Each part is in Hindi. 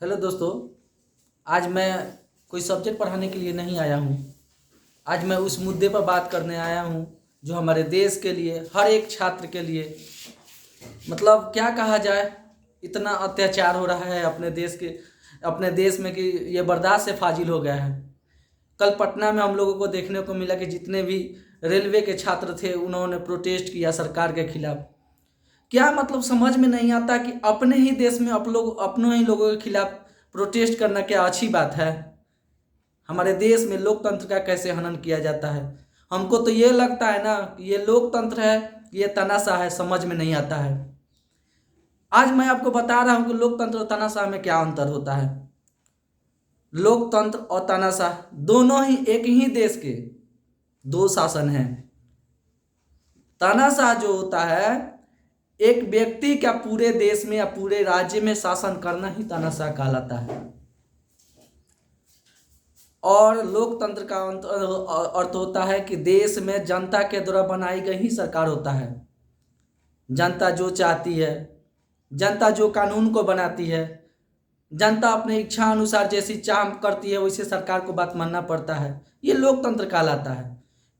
हेलो दोस्तों। आज मैं कोई सब्जेक्ट पढ़ाने के लिए नहीं आया हूँ। आज मैं उस मुद्दे पर बात करने आया हूँ जो हमारे देश के लिए, हर एक छात्र के लिए, मतलब क्या कहा जाए, इतना अत्याचार हो रहा है अपने देश में कि ये बर्दाश्त से फाजिल हो गया है। कल पटना में हम लोगों को देखने को मिला कि जितने भी रेलवे के छात्र थे उन्होंने प्रोटेस्ट किया सरकार के खिलाफ। क्या मतलब समझ में नहीं आता कि अपने ही देश में अपनों ही लोगों के खिलाफ प्रोटेस्ट करना क्या अच्छी बात है। हमारे देश में लोकतंत्र का कैसे हनन किया जाता है। हमको तो ये लगता है ना कि ये लोकतंत्र है, ये तानाशाह है, समझ में नहीं आता है। आज मैं आपको बता रहा हूँ कि लोकतंत्र और तानाशाह में क्या अंतर होता है। लोकतंत्र और तानाशाह दोनों ही एक ही देश के दो शासन हैं। तानाशाह जो होता है, एक व्यक्ति का पूरे देश में या पूरे राज्य में शासन करना ही तानाशाह कहलाता है। और लोकतंत्र का अर्थ होता है कि देश में जनता के द्वारा बनाई गई ही सरकार होता है। जनता जो चाहती है, जनता जो कानून को बनाती है, जनता अपने इच्छा अनुसार जैसी चाह करती है वैसे सरकार को बात मानना पड़ता है। ये लोकतंत्र कहलाता है।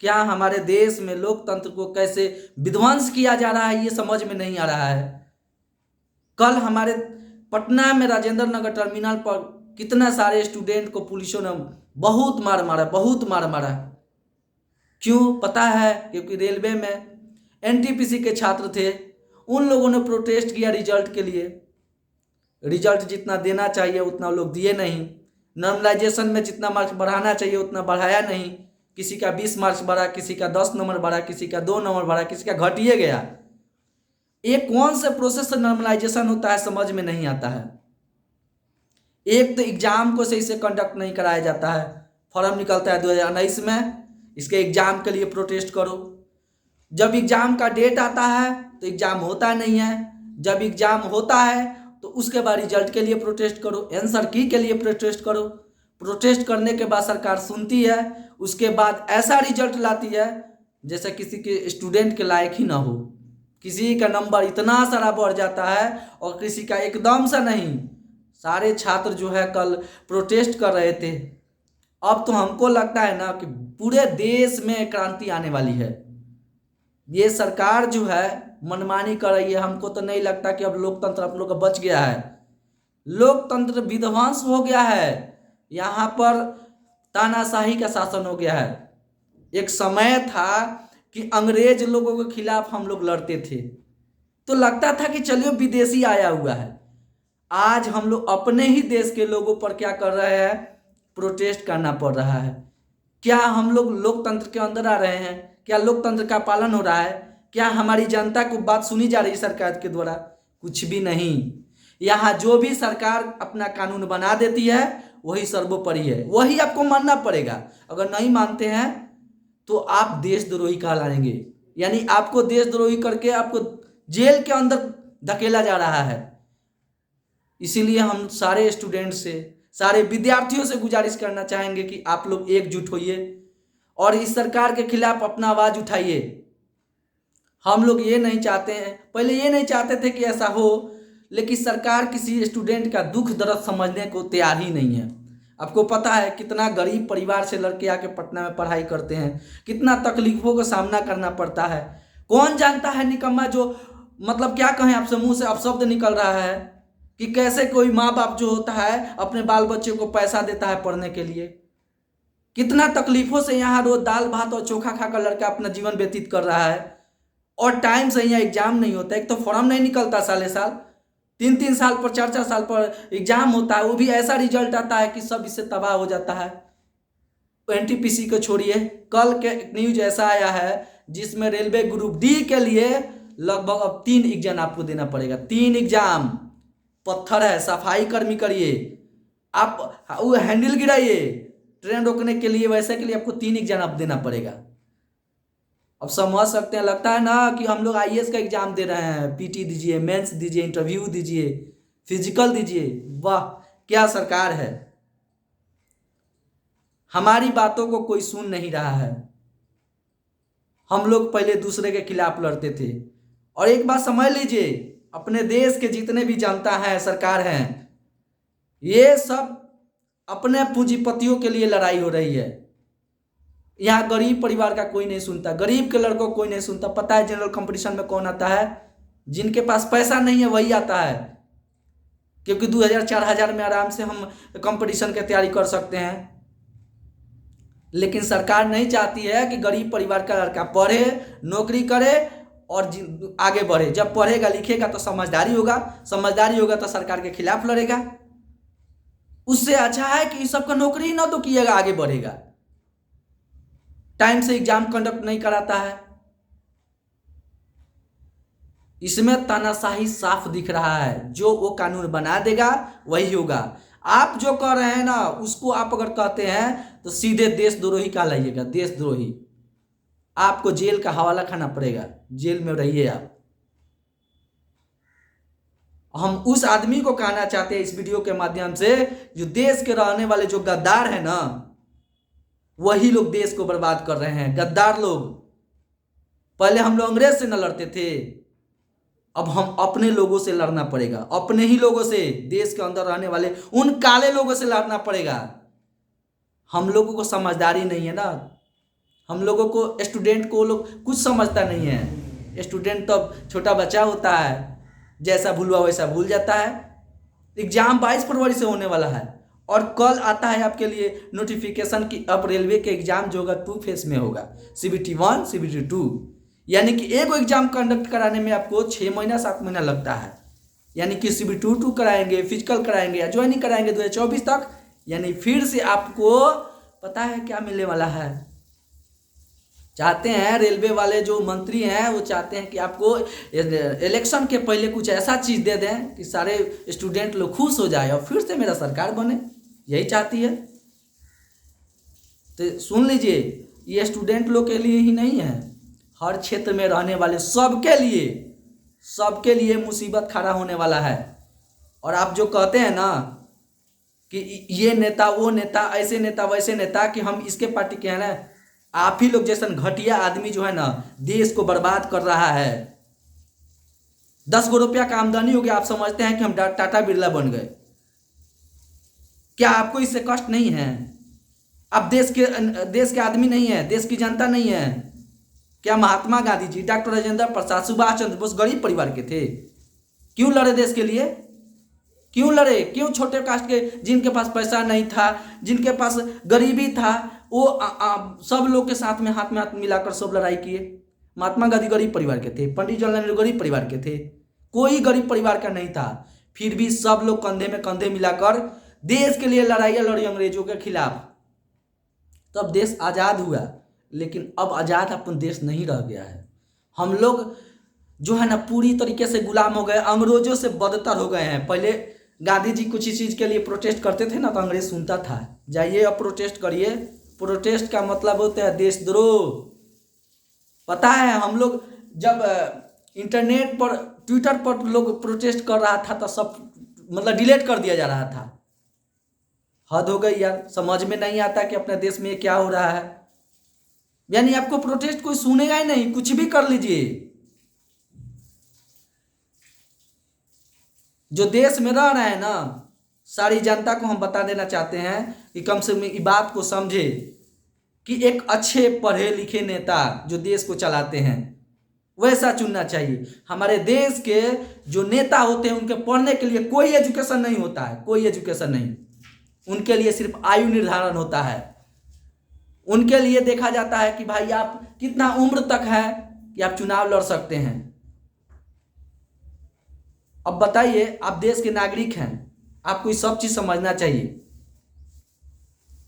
क्या हमारे देश में लोकतंत्र को कैसे विध्वंस किया जा रहा है ये समझ में नहीं आ रहा है। कल हमारे पटना में राजेंद्र नगर टर्मिनल पर कितना सारे स्टूडेंट को पुलिसों ने बहुत मार मारा। क्यों पता है? क्योंकि रेलवे में एनटीपीसी के छात्र थे, उन लोगों ने प्रोटेस्ट किया रिजल्ट के लिए। रिजल्ट जितना देना चाहिए उतना लोग दिए नहीं। नॉर्मलाइजेशन में जितना मार्क्स बढ़ाना चाहिए उतना बढ़ाया नहीं। किसी का 20 मार्क्स बढ़ा, किसी का 10 नंबर बढ़ा, किसी का 2 नंबर बढ़ा, किसी का घटिए गया। ये कौन से प्रोसेस से नॉर्मलाइजेशन होता है समझ में नहीं आता है। एक तो एग्जाम को सही से कंडक्ट नहीं कराया जाता है। फॉर्म निकलता है 2019 में, इसके एग्जाम के लिए प्रोटेस्ट करो। जब एग्जाम का डेट आता है तो एग्जाम होता नहीं है। जब एग्जाम होता है तो उसके बाद रिजल्ट के लिए प्रोटेस्ट करो, आंसर की के लिए प्रोटेस्ट करो। प्रोटेस्ट करने के बाद सरकार सुनती है, उसके बाद ऐसा रिजल्ट लाती है जैसे किसी के स्टूडेंट के लायक ही ना हो। किसी का नंबर इतना सारा बढ़ जाता है और किसी का एकदम सा नहीं। सारे छात्र जो है कल प्रोटेस्ट कर रहे थे। अब तो हमको लगता है ना कि पूरे देश में क्रांति आने वाली है। ये सरकार जो है मनमानी कर रही है। हमको तो नहीं लगता कि अब लोकतंत्र आप लोग का बच गया है। लोकतंत्र विध्वंस हो गया है। यहाँ पर तानाशाही का शासन हो गया है। एक समय था कि अंग्रेज लोगों के खिलाफ हम लोग लड़ते थे तो लगता था कि चलिए विदेशी आया हुआ है। आज हम लोग अपने ही देश के लोगों पर क्या कर रहे हैं, प्रोटेस्ट करना पड़ रहा है। क्या हम लोग लोकतंत्र के अंदर आ रहे हैं? क्या लोकतंत्र का पालन हो रहा है? क्या हमारी जनता को बात सुनी जा रही है सरकार के द्वारा? कुछ भी नहीं। यहाँ जो भी सरकार अपना कानून बना देती है वही सर्वोपरि है, वही आपको मानना पड़ेगा। अगर नहीं मानते हैं तो आप देशद्रोही कहलाएंगे। यानी आपको देशद्रोही करके आपको जेल के अंदर धकेला जा रहा है। इसीलिए हम सारे स्टूडेंट से, सारे विद्यार्थियों से गुजारिश करना चाहेंगे कि आप लोग एकजुट होइए और इस सरकार के खिलाफ अपना आवाज उठाइए। हम लोग ये नहीं चाहते हैं, पहले ये नहीं चाहते थे कि ऐसा हो, लेकिन सरकार किसी स्टूडेंट का दुख दर्द समझने को तैयार ही नहीं है। आपको पता है कितना गरीब परिवार से लड़के आके पटना में पढ़ाई करते हैं, कितना तकलीफों का सामना करना पड़ता है। कौन जानता है निकम्मा जो, मतलब क्या कहें आपसे, मुंह से अपशब्द निकल रहा है कि कैसे कोई माँ बाप जो होता है अपने बाल बच्चे को पैसा देता है पढ़ने के लिए। कितना तकलीफों से यहाँ रोज दाल भात और चोखा खाकर लड़का अपना जीवन व्यतीत कर रहा है। और टाइम से यहाँ एग्जाम नहीं होता। एक तो फॉर्म नहीं निकलता साले साल, 3-3 साल पर, 4-4 साल पर एग्जाम होता है। वो भी ऐसा रिजल्ट आता है कि सब इससे तबाह हो जाता है। एनटीपीसी को छोड़िए, कल के न्यूज ऐसा आया है जिसमें रेलवे ग्रुप डी के लिए लगभग अब 3 एग्जाम आपको देना पड़ेगा। 3 एग्जाम। पत्थर है, सफाई कर्मी करिए, आप वो हैंडल गिराइए ट्रेन रोकने के लिए, वैसे के लिए आपको 3 एग्जाम आप देना पड़ेगा। अब समझ सकते हैं, लगता है ना कि हम लोग आईएएस का एग्जाम दे रहे हैं। पीटी दीजिए, मेंस दीजिए, इंटरव्यू दीजिए, फिजिकल दीजिए। वाह क्या सरकार है। हमारी बातों को कोई सुन नहीं रहा है। हम लोग पहले दूसरे के खिलाफ लड़ते थे। और एक बात समझ लीजिए, अपने देश के जितने भी जनता हैं, सरकार हैं, ये सब अपने पूंजीपतियों के लिए लड़ाई हो रही है। यहाँ गरीब परिवार का कोई नहीं सुनता, गरीब के लड़कों को कोई नहीं सुनता। पता है जनरल कंपटीशन में कौन आता है? जिनके पास पैसा नहीं है वही आता है, क्योंकि 2000-4000 में आराम से हम कंपटीशन की तैयारी कर सकते हैं। लेकिन सरकार नहीं चाहती है कि गरीब परिवार का लड़का पढ़े, नौकरी करे और आगे बढ़े। जब पढ़ेगा लिखेगा तो समझदारी होगा, समझदारी होगा तो सरकार के खिलाफ लड़ेगा। उससे अच्छा है कि इस सबका नौकरी ही ना तो किएगा, आगे बढ़ेगा। टाइम से एग्जाम कंडक्ट नहीं कराता है, इसमें तानाशाही साफ दिख रहा है। जो वो कानून बना देगा वही होगा। आप जो कर रहे हैं ना, उसको आप अगर कहते हैं तो सीधे देशद्रोही कहलाइएगा, देशद्रोही। आपको जेल का हवाला खाना पड़ेगा, जेल में रहिए आप। हम उस आदमी को कहना चाहते हैं इस वीडियो के माध्यम से, जो देश के रहने वाले जो गद्दार है ना, वही लोग देश को बर्बाद कर रहे हैं, गद्दार लोग। पहले हम लोग अंग्रेज से न लड़ते थे, अब हम अपने लोगों से लड़ना पड़ेगा, अपने ही लोगों से, देश के अंदर रहने वाले उन काले लोगों से लड़ना पड़ेगा। हम लोगों को समझदारी नहीं है ना, हम लोगों को, स्टूडेंट को लोग कुछ समझता नहीं है। स्टूडेंट तो छोटा बच्चा होता है, जैसा भूलवा वैसा भूल जाता है। एग्जाम 22 फरवरी से होने वाला है और कल आता है आपके लिए नोटिफिकेशन कि अब रेलवे के एग्जाम जो होगा 2 फेज में होगा, CBT 1 CBT 2। यानी कि एक एग्जाम कंडक्ट कराने में आपको 6 महीना 7 महीना लगता है। यानी कि CBT 2 कराएंगे, फिजिकल कराएंगे या ज्वाइनिंग कराएंगे 2024 तक। यानी फिर से आपको पता है क्या मिलने वाला है। चाहते हैं रेलवे वाले जो मंत्री हैं, वो चाहते हैं कि आपको इलेक्शन के पहले कुछ ऐसा चीज़ दे दें कि सारे स्टूडेंट लोग खुश हो जाए और फिर से मेरा सरकार बने। यही चाहती है। तो सुन लीजिए, ये स्टूडेंट लोग के लिए ही नहीं है, हर क्षेत्र में रहने वाले सबके लिए मुसीबत खड़ा होने वाला है। और आप जो कहते हैं ना कि ये नेता वो नेता, ऐसे नेता वैसे नेता, कि हम इसके पार्टी के हैं ना, आप ही लोग जैसा घटिया आदमी जो है ना देश को बर्बाद कर रहा है। 10 गो रुपया का आमदनी हो गया, आप समझते हैं कि हम टाटा बिरला बन गए। क्या आपको इससे कष्ट नहीं है? आप देश के आदमी नहीं है, देश की जनता नहीं है क्या? महात्मा गांधी जी, डॉक्टर राजेंद्र प्रसाद, सुभाष चंद्र बोस गरीब परिवार के थे, क्यों लड़े देश के लिए? क्यों लड़े? क्यों छोटे कास्ट के, जिनके पास पैसा नहीं था, जिनके पास गरीबी था, वो सब लोग के साथ में हाथ मिलाकर सब लड़ाई किए। महात्मा गांधी गरीब परिवार के थे, पंडित जवाहरलाल नेहरू गरीब परिवार के थे, कोई गरीब परिवार का नहीं था। फिर भी सब लोग कंधे में कंधे मिलाकर देश के लिए लड़ाइयाँ लड़ी अंग्रेजों के खिलाफ। तब देश आज़ाद हुआ। लेकिन अब आज़ाद अपन देश नहीं रह गया है। हम लोग जो है ना पूरी तरीके से गुलाम हो गए, अंग्रेजों से बदतर हो गए हैं। पहले गांधी जी कुछ ही चीज़ के लिए प्रोटेस्ट करते थे ना तो अंग्रेज सुनता था, जाइए अब प्रोटेस्ट करिए। प्रोटेस्ट का मतलब होता है देशद्रोह। पता है, हम लोग जब इंटरनेट पर, ट्विटर पर लोग प्रोटेस्ट कर रहा था तो सब मतलब डिलीट कर दिया जा रहा था। हद हो गई यार, समझ में नहीं आता कि अपने देश में क्या हो रहा है। यानी आपको प्रोटेस्ट कोई सुनेगा ही नहीं, कुछ भी कर लीजिए। जो देश में रह रहे हैं ना, सारी जनता को हम बता देना चाहते हैं कि कम से कम इस बात को समझे कि एक अच्छे पढ़े लिखे नेता जो देश को चलाते हैं वैसा चुनना चाहिए। हमारे देश के जो नेता होते हैं उनके पढ़ने के लिए कोई एजुकेशन नहीं होता है, कोई एजुकेशन नहीं। उनके लिए सिर्फ आयु निर्धारण होता है। उनके लिए देखा जाता है कि भाई आप कितना उम्र तक है कि आप चुनाव लड़ सकते हैं। अब बताइए, आप देश के नागरिक हैं, आपको ये सब चीज़ समझना चाहिए।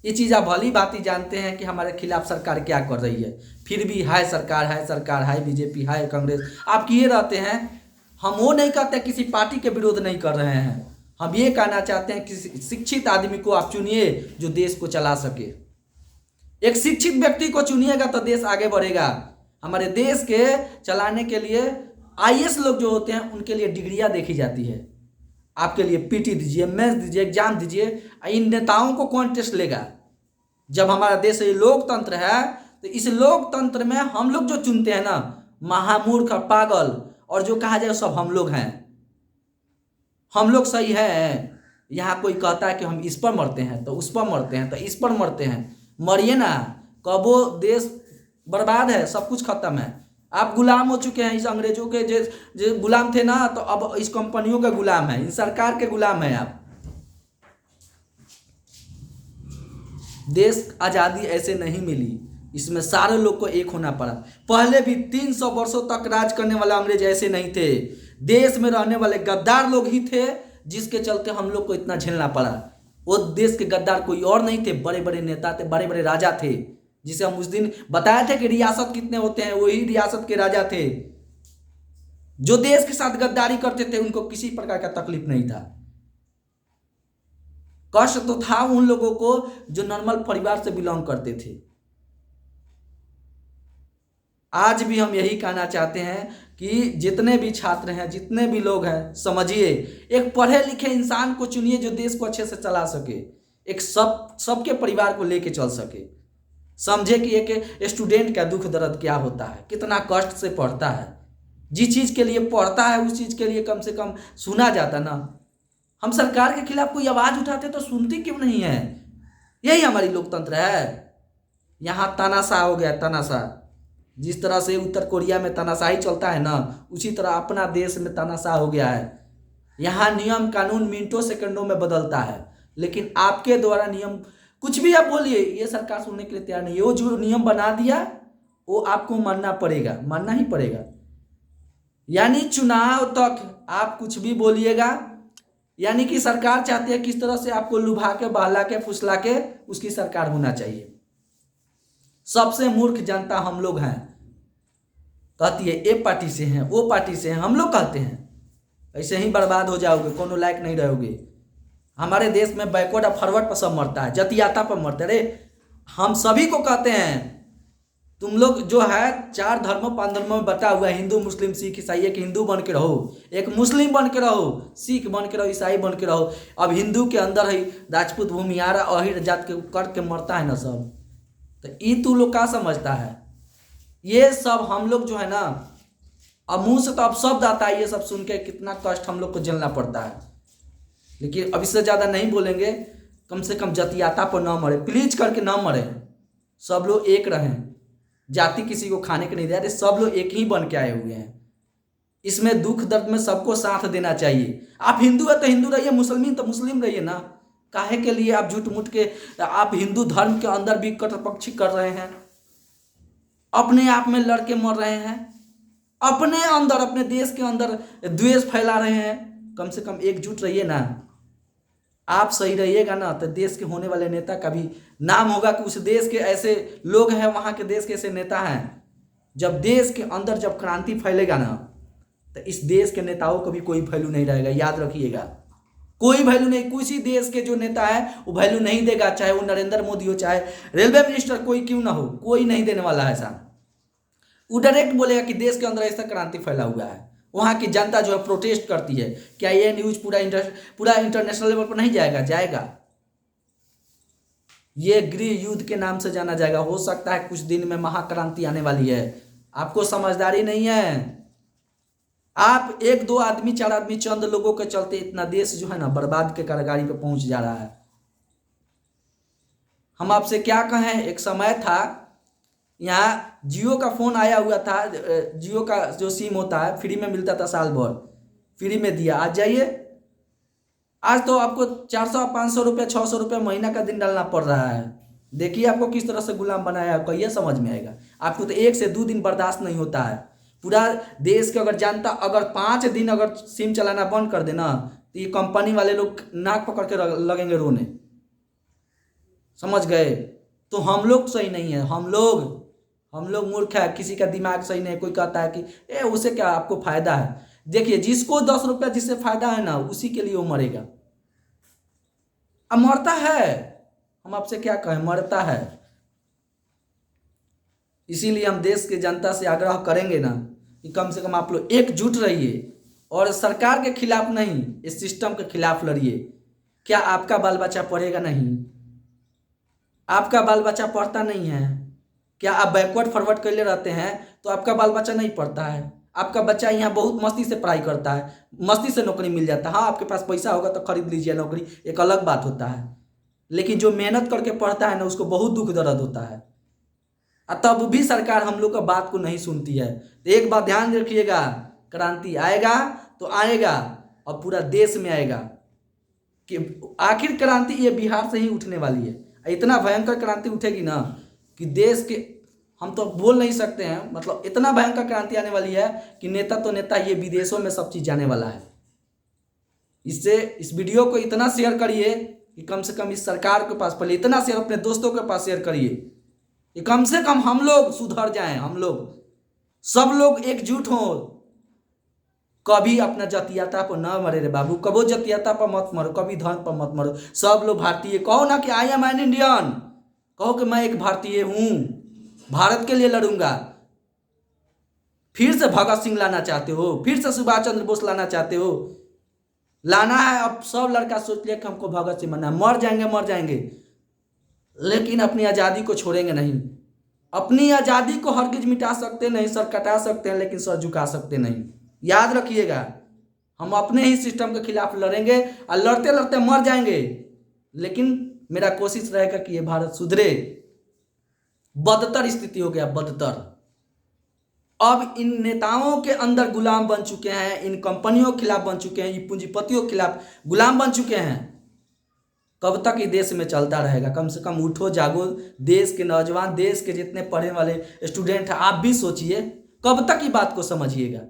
ये चीज़ आप भली भांति जानते हैं कि हमारे खिलाफ सरकार क्या कर रही है, फिर भी हाय सरकार, हाय सरकार, हाय बीजेपी, हाय कांग्रेस आप किए रहते हैं। हम वो नहीं कहते किसी पार्टी के विरोध नहीं कर रहे हैं, हम ये कहना चाहते हैं कि शिक्षित आदमी को आप चुनिए जो देश को चला सके। एक शिक्षित व्यक्ति को चुनिएगा तो देश आगे बढ़ेगा। हमारे देश के चलाने के लिए IAS लोग जो होते हैं उनके लिए डिग्रियां देखी जाती है। आपके लिए PT दीजिए, मेंस दीजिए, एग्जाम दीजिए। इन नेताओं को कौन टेस्ट लेगा? जब हमारा देश ये लोकतंत्र है तो इस लोकतंत्र में हम लोग जो चुनते हैं ना, महामूर्ख, पागल और जो कहा जाए सब हम लोग हैं। हम लोग सही हैं, यहाँ कोई कहता है कि हम इस पर मरते हैं तो उस पर मरते हैं तो इस पर मरते हैं, मरिए ना। कबो देश बर्बाद है, सब कुछ खत्म है। आप गुलाम हो चुके हैं इस अंग्रेजों के, जो गुलाम थे ना, तो अब इस कंपनियों के गुलाम है, इस सरकार के गुलाम है आप। देश आज़ादी ऐसे नहीं मिली, इसमें सारे लोग को एक होना पड़ा। पहले भी 300 वर्षों तक राज करने वाले अंग्रेज ऐसे नहीं थे, देश में रहने वाले गद्दार लोग ही थे, जिसके चलते हम लोग को इतना झेलना पड़ा। वो देश के गद्दार कोई और नहीं थे, बड़े बड़े नेता थे, बड़े बड़े राजा थे, जिसे हम उस दिन बताए थे कि रियासत कितने होते हैं, वही रियासत के राजा थे। जो देश के साथ गद्दारी करते थे उनको किसी प्रकार का तकलीफ नहीं था। कष्ट तो था उन लोगों को जो नॉर्मल परिवार से बिलोंग करते थे। आज भी हम यही कहना चाहते हैं कि जितने भी छात्र हैं, जितने भी लोग हैं, समझिए, एक पढ़े लिखे इंसान को चुनिए जो देश को अच्छे से चला सके, एक सबके परिवार को लेके चल सके। समझे कि एक स्टूडेंट का दुख दर्द क्या होता है, कितना कष्ट से पढ़ता है। जिस चीज़ के लिए पढ़ता है उस चीज़ के लिए कम से कम सुना जाता ना। हम सरकार के खिलाफ कोई आवाज़ उठाते तो सुनती क्यों नहीं है? यही हमारी लोकतंत्र है। यहाँ तानाशाह हो गया, तानाशाह। जिस तरह से उत्तर कोरिया में तानाशाही चलता है ना, उसी तरह अपना देश में तानाशाह हो गया है। यहाँ नियम कानून मिनटों सेकंडों में बदलता है, लेकिन आपके द्वारा नियम कुछ भी आप बोलिए, ये सरकार सुनने के लिए तैयार नहीं है। वो जो नियम बना दिया वो आपको मानना पड़ेगा, मानना ही पड़ेगा। यानी चुनाव तक आप कुछ भी बोलिएगा, यानी कि सरकार चाहती है किस तरह से आपको लुभा के, बहला के, फुसला के उसकी सरकार होना चाहिए। सबसे मूर्ख जनता हम लोग हैं। कहती है ए पार्टी से हैं, वो पार्टी से हैं, हम लोग कहते हैं ऐसे ही बर्बाद हो जाओगे, कोनो लायक नहीं रहोगे। हमारे देश में बैकवर्ड और फॉरवर्ड पर सब मरता है, जातियाता पर मरते। अरे हम सभी को कहते हैं, तुम लोग जो है 4 धर्मों 5 धर्मों में बटा हुआ है, हिंदू मुस्लिम सिख ईसाई, एक हिंदू बन के रहो, एक मुस्लिम बन के रहो, सिख बन के रहो, ईसाई बन के रहो। अब हिंदू के अंदर है राजपूत, भूमिहारा, अहिर जात के कर के मरता है ना सब। तो ये तू लोग क्या समझता है? ये सब हम लोग जो है ना, अब मुंह से तो अब शब्द आता है, ये सब सुन के कितना कष्ट हम लोग को झेलना पड़ता है। लेकिन अब इससे ज़्यादा नहीं बोलेंगे। कम से कम जातियाता पर ना मरे, प्लीज करके ना मरे। सब लोग एक रहें, जाति किसी को खाने के नहीं दे रहे, सब लोग एक ही बन के आए हुए हैं। इसमें दुख दर्द में सबको साथ देना चाहिए। आप हिंदू है तो हिंदू रहिए, मुस्लिम तो मुस्लिम रहिए ना। काहे के लिए आप झूठ मूठ के आप हिंदू धर्म के अंदर भी कटरपक्षी कर रहे हैं, अपने आप में लड़के मर रहे हैं, अपने अंदर अपने देश के अंदर द्वेष फैला रहे हैं। कम से कम एकजुट रहिए ना। आप सही रहिएगा ना तो देश के होने वाले नेता का भी नाम होगा कि उस देश के ऐसे लोग हैं, वहाँ के देश के ऐसे नेता हैं। जब देश के अंदर जब क्रांति फैलेगा ना, तो इस देश के नेताओं को भी कोई वैल्यू नहीं रहेगा। याद रखिएगा, कोई वैल्यू नहीं। किसी देश के जो नेता है वो वैल्यू नहीं देगा, चाहे वो नरेंद्र मोदी हो, चाहे रेलवे मिनिस्टर कोई क्यों ना हो, कोई नहीं देने वाला है ऐसा। वो डायरेक्ट बोलेगा कि देश के अंदर ऐसा क्रांति फैला हुआ है, वहाँ की जनता जो है प्रोटेस्ट करती है। क्या ये न्यूज पूरा इंटरनेशनल लेवल पर नहीं जाएगा? जाएगा। ये गृह युद्ध के नाम से जाना जाएगा। हो सकता है कुछ दिन में महाक्रांति आने वाली है। आपको समझदारी नहीं है। आप 1-2 आदमी 4 आदमी चंद लोगों के चलते इतना देश जो है ना बर्बाद के कगार पे पहुंच जा रहा है। हम आपसे क्या कहें, एक समय था यहाँ जियो का फ़ोन आया हुआ था, जियो का जो सिम होता है फ्री में मिलता था, साल भर फ्री में दिया। आज जाइए, आज तो आपको 400-500 रुपये 600 रुपये महीना का दिन डालना पड़ रहा है। देखिए आपको किस तरह से गुलाम बनाया है, आपको यह समझ में आएगा। आपको तो 1 से 2 दिन बर्दाश्त नहीं होता है। पूरा देश के अगर जनता अगर 5 दिन अगर सिम चलाना बंद कर देना तो ये कंपनी वाले लोग नाक पकड़ के लगेंगे रोने। समझ गए? तो हम लोग सही नहीं है, हम लोग मूर्ख है, किसी का दिमाग सही नहीं है। कोई कहता है कि उसे क्या आपको फायदा है। देखिए जिसको 10 रुपया जिससे फायदा है ना, उसी के लिए वो मरेगा। अब मरता है, हम आपसे क्या कहें, मरता है। इसीलिए हम देश के जनता से आग्रह करेंगे ना कि कम से कम आप लोग एकजुट रहिए और सरकार के खिलाफ नहीं, इस सिस्टम के खिलाफ लड़िए। क्या आपका बाल बच्चा पढ़ेगा नहीं? आपका बाल बच्चा पढ़ता नहीं है क्या? आप बैकवर्ड फॉरवर्ड कर ले रहते हैं तो आपका बाल बच्चा नहीं पढ़ता है। आपका बच्चा यहाँ बहुत मस्ती से पढ़ाई करता है, मस्ती से नौकरी मिल जाता है। हाँ, आपके पास पैसा होगा तो खरीद लीजिए नौकरी, एक अलग बात होता है। लेकिन जो मेहनत करके पढ़ता है ना, उसको बहुत दुख दर्द होता है। तब भी सरकार हम लोग का बात को नहीं सुनती है। तो एक बात ध्यान रखिएगा, क्रांति आएगा तो आएगा और पूरा देश में आएगा। कि आखिर क्रांति ये बिहार से ही उठने वाली है। इतना भयंकर क्रांति उठेगी ना कि देश के, हम तो बोल नहीं सकते हैं, मतलब इतना भयंकर क्रांति आने वाली है कि नेता तो नेता, ये विदेशों में सब चीज़ जाने वाला है। इससे इस वीडियो को इतना शेयर करिए कि कम से कम इस सरकार के पास, पहले इतना शेयर अपने दोस्तों के पास शेयर करिए कि कम से कम हम लोग सुधर जाएं, हम लोग सब लोग एकजुट हों। कभी अपना जातीयता पर न मरे रे बाबू, कबो जातीयता पर मत मरो, कभी धर्म पर मत मरो। सब लोग भारतीय कहो ना कि आई एम एन इंडियन, कहो कि मैं एक भारतीय हूँ, भारत के लिए लड़ूंगा। फिर से भगत सिंह लाना चाहते हो, फिर से सुभाष चंद्र बोस लाना चाहते हो, लाना है। अब सब लड़का सोच लिया कि हमको भगत सिंह बनना है, मर जाएंगे मर जाएंगे, लेकिन अपनी आज़ादी को छोड़ेंगे नहीं। अपनी आज़ादी को हरगिज मिटा सकते नहीं, सर कटा सकते हैं लेकिन सर झुका सकते नहीं। याद रखिएगा, हम अपने ही सिस्टम के खिलाफ लड़ेंगे और लड़ते लड़ते मर जाएंगे, लेकिन मेरा कोशिश रहेगा कि ये भारत सुधरे। बदतर स्थिति हो गया, बदतर। अब इन नेताओं के अंदर गुलाम बन चुके हैं, इन कंपनियों के खिलाफ बन चुके हैं, इन पूंजीपतियों के खिलाफ गुलाम बन चुके हैं। कब तक ये देश में चलता रहेगा? कम से कम उठो जागो, देश के नौजवान, देश के जितने पढ़ने वाले स्टूडेंट हैं, आप भी सोचिए, कब तक ये बात को समझिएगा।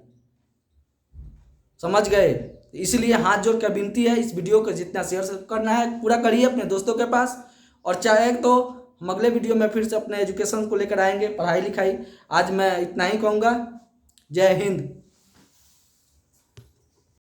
समझ गए? इसलिए हाथ जोड़ कर विनती है, इस वीडियो को जितना शेयर करना है पूरा करिए अपने दोस्तों के पास। और चाहे तो हम अगले वीडियो में फिर से अपने एजुकेशन को लेकर आएंगे, पढ़ाई लिखाई। आज मैं इतना ही कहूँगा। जय हिंद।